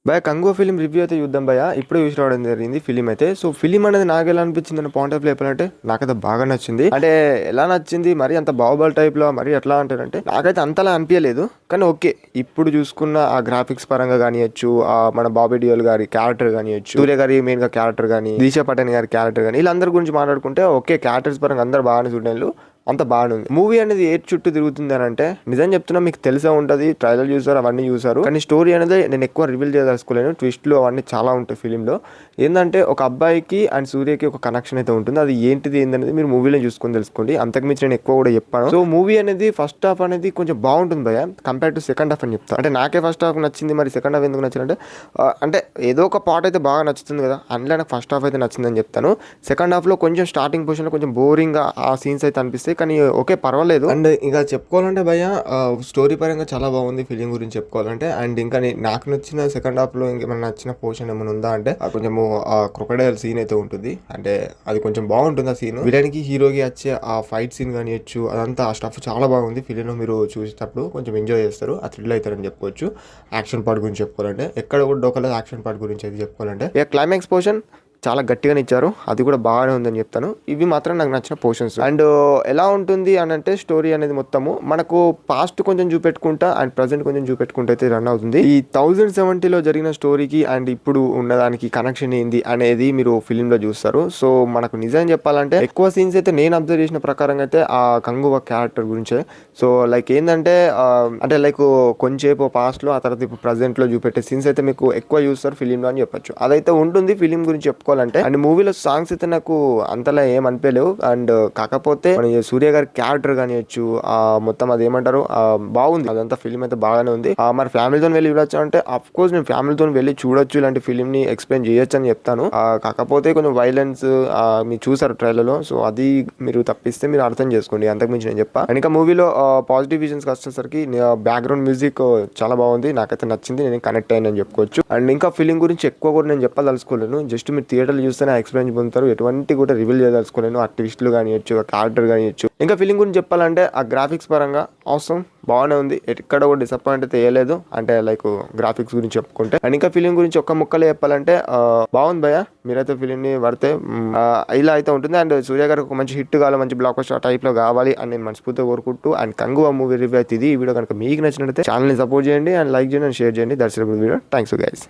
భయ Kanguva film review అయితే చూద్దాం భయ. ఇప్పుడే చూసి రావడం జరిగింది ఫిలిం అయితే. సో ఫిలిం అనేది నాకు ఎలా అనిపించింది అన్న పాయింట్ ఆఫ్ వ్యూ చెప్పాలంటే నాకైతే బాగా నచ్చింది. అంటే ఎలా నచ్చింది, మరి అంత బాహుబలి టైప్ లో మరి ఎట్లా అంటారంటే నాకైతే అంతలా అనిపించలేదు. కానీ ఓకే, ఇప్పుడు చూసుకున్న ఆ గ్రాఫిక్స్ పరంగా కానియచ్చు, ఆ మన బాబీ డియోల్ గారి క్యారెక్టర్ కానియచ్చు, సూర్య గారి మెయిన్ గా క్యారెక్టర్ కానీ, దిశా పటేల్ గారి క్యారెక్టర్ కానీ, వీళ్ళందరి గురించి మాట్లాడుకుంటే ఓకే, క్యారెక్టర్స్ పరంగా అందరు బాగానే చూడలేదు, అంత బాగుంది. మూవీ అనేది ఏ చుట్టూ తిరుగుతుంది అని అంటే నిజం చెప్తున్నా, మీకు తెలిసే ఉంటుంది, ట్రైలర్ చూసారు, అవన్నీ చూసారు. కానీ స్టోరీ అనేది నేను ఎక్కువ రివీల్ చేయదలుచుకోలేను. ట్విస్ట్లు అవన్నీ చాలా ఉంటాయి ఫిలింలో. ఏంటంటే ఒక అబ్బాయికి అండ్ సూర్యకి ఒక కనెక్షన్ అయితే ఉంటుంది. అది ఏంటిది ఏందనేది మీరు మూవీలో చూసుకొని తెలుసుకోండి. అంతకుమించి నేను ఎక్కువ కూడా చెప్పాను. సో మూవీ అనేది ఫస్ట్ హాఫ్ అనేది కొంచెం బాగుంటుంది భయ, కంపేర్ టు సెకండ్ హాఫ్ అని చెప్తాను. అంటే నాకే ఫస్ట్ హాఫ్ నచ్చింది, మరి సెకండ్ హాఫ్ ఎందుకు నచ్చిందంటే అంటే ఏదో ఒక పార్ట్ అయితే బాగా నచ్చుతుంది కదా, అందులో నాకు ఫస్ట్ హాఫ్ అయితే నచ్చిందని చెప్తాను. సెకండ్ హాఫ్లో కొంచెం స్టార్టింగ్ పొజిషన్లో కొంచెం బోరింగ్గా ఆ సీన్స్ అయితే అనిపిస్తాయి, కానీ ఓకే పర్వాలేదు. అండ్ ఇంకా చెప్పుకోవాలంటే భయ స్టోరీ పరంగా చాలా బాగుంది ఫిలిం గురించి చెప్పుకోవాలంటే. అండ్ ఇంకా నాకు నచ్చిన సెకండ్ హాఫ్ లో ఇంకేమైనా నచ్చిన పోర్షన్ ఏమైనా ఉందా అంటే కొంచెము క్రొకడైల్ సీన్ అయితే ఉంటుంది. అంటే అది కొంచెం బాగుంటుంది ఆ సీన్. విలన్కి హీరోకి వచ్చే ఆ ఫైట్ సీన్ కానియచ్చు, అదంతా ఆ స్టఫ్ చాలా బాగుంది. ఫిలింలో మీరు చూసేటప్పుడు కొంచెం ఎంజాయ్ చేస్తారు, ఆ థ్రిల్ అవుతారని చెప్పుకోవచ్చు. యాక్షన్ పార్ట్ గురించి చెప్పుకోవాలంటే ఎక్కడ కూడా డోకలేదు. యాక్షన్ పార్ట్ గురించి అయితే చెప్పుకోవాలంటే ఇక క్లైమాక్స్ పోర్షన్ చాలా గట్టిగానే ఇచ్చారు, అది కూడా బాగానే ఉందని చెప్తాను. ఇవి మాత్రం నాకు నచ్చిన పోర్షన్స్. అండ్ ఎలా ఉంటుంది అని అంటే స్టోరీ అనేది మొత్తము మనకు పాస్ట్ కొంచెం చూపెట్టుకుంటా అండ్ ప్రజెంట్ కొంచెం చూపెట్టుకుంటూ అయితే రన్ అవుతుంది. ఈ 1070లో జరిగిన స్టోరీకి అండ్ ఇప్పుడు ఉన్నదానికి కనెక్షన్ ఏంది అనేది మీరు ఫిలిం లో చూస్తారు. సో మనకు నిజం చెప్పాలంటే ఎక్కువ సీన్స్ అయితే నేను అబ్జర్వ్ చేసిన ప్రకారం అయితే ఆ కంగువ క్యారెక్టర్ గురించే. సో లైక్ ఏంటంటే అంటే లైక్ కొంచెంసేపు పాస్ట్ లో, ఆ తర్వాత ఇప్పుడు ప్రజెంట్ లో చూపెట్టే సీన్స్ అయితే మీకు ఎక్కువ చూస్తారు ఫిలిం లో అని చెప్పొచ్చు. అదైతే ఉంటుంది ఫిలిం గురించి చెప్పుకోవాలి. అండ్ మూవీలో సాంగ్స్ అయితే నాకు అంతలా ఏం అనిపించలేవు. అండ్ కాకపోతే మన సూర్య గారి క్యారెక్టర్ కానివచ్చు, మొత్తం అది ఏమంటారు బాగుంది. అదంతా ఫిలిం అయితే బాగానే ఉంది. మరి ఫ్యామిలీతో వెళ్ళి చూడొచ్చు అంటే అఫ్ కోర్స్ నేను ఫ్యామిలీతో వెళ్ళి చూడొచ్చు, ఇలాంటి ఫిలిం ని ఎక్స్ప్లెయిన్ చేయొచ్చు అని చెప్తాను. కాకపోతే కొంచెం వైలెన్స్ మీరు చూసారు ట్రైలర్ లో, సో అది మీరు తప్పిస్తే మీరు అర్థం చేసుకోండి, అంతకుమించి నేను చెప్పా. అండ్ ఇంకా మూవీలో పాజిటివ్ విజన్స్ వచ్చేసరికి బ్యాక్గ్రౌండ్ మ్యూజిక్ చాలా బాగుంది, నాకైతే నచ్చింది, నేను కనెక్ట్ అయ్యానని చెప్పుకోవచ్చు. అండ్ ఇంకా ఫిలిం గురించి ఎక్కువ కూడా నేను చెప్పదలుచుకోలేను. జస్ట్ మీరు థియేటర్లు చూస్తేనే ఎక్స్పీరియన్స్ పొందుతారు. ఎటువంటి కూడా రివీల్ చేయదలుచుకోలేను. ఆ ట్విస్ట్లు కానియచ్చు, ఆ క్యారెక్టర్ కానియచ్చు. ఇంకా ఫిలిం గురించి చెప్పాలంటే ఆ గ్రాఫిక్స్ పరంగా అవసరం బాగానే ఉంది, ఎక్కడ కూడా డిసప్పాయింట్ అయితే వేయలేదు. అంటే లైక్ గ్రాఫిక్స్ గురించి చెప్పుకుంటే. అండ్ ఇంకా ఫిలిం గురించి ఒక్క ముక్కలే చెప్పాలంటే బాగుంది భయ, మీరైతే ఫిలిం ని పడితే ఇలా అయితే ఉంటుంది. అండ్ సూర్య గారికి ఒక మంచి హిట్ కావాలి, మంచి బ్లాక్ బస్టర్ టైప్ లో కావాలి అని నేను మనస్ఫూర్తిగా కోరుకుంటూ. అండ్ కంగువ మూవీ రివ్యూ అయితే ఇది. ఈ వీడియో కనుక మీకు నచ్చినట్లయితే ఛానల్ ని సపోర్ట్ చేయండి, అండ్ లైక్ చేయండి, అండ్ షేర్ చేయండి. That's it video. Thanks guys.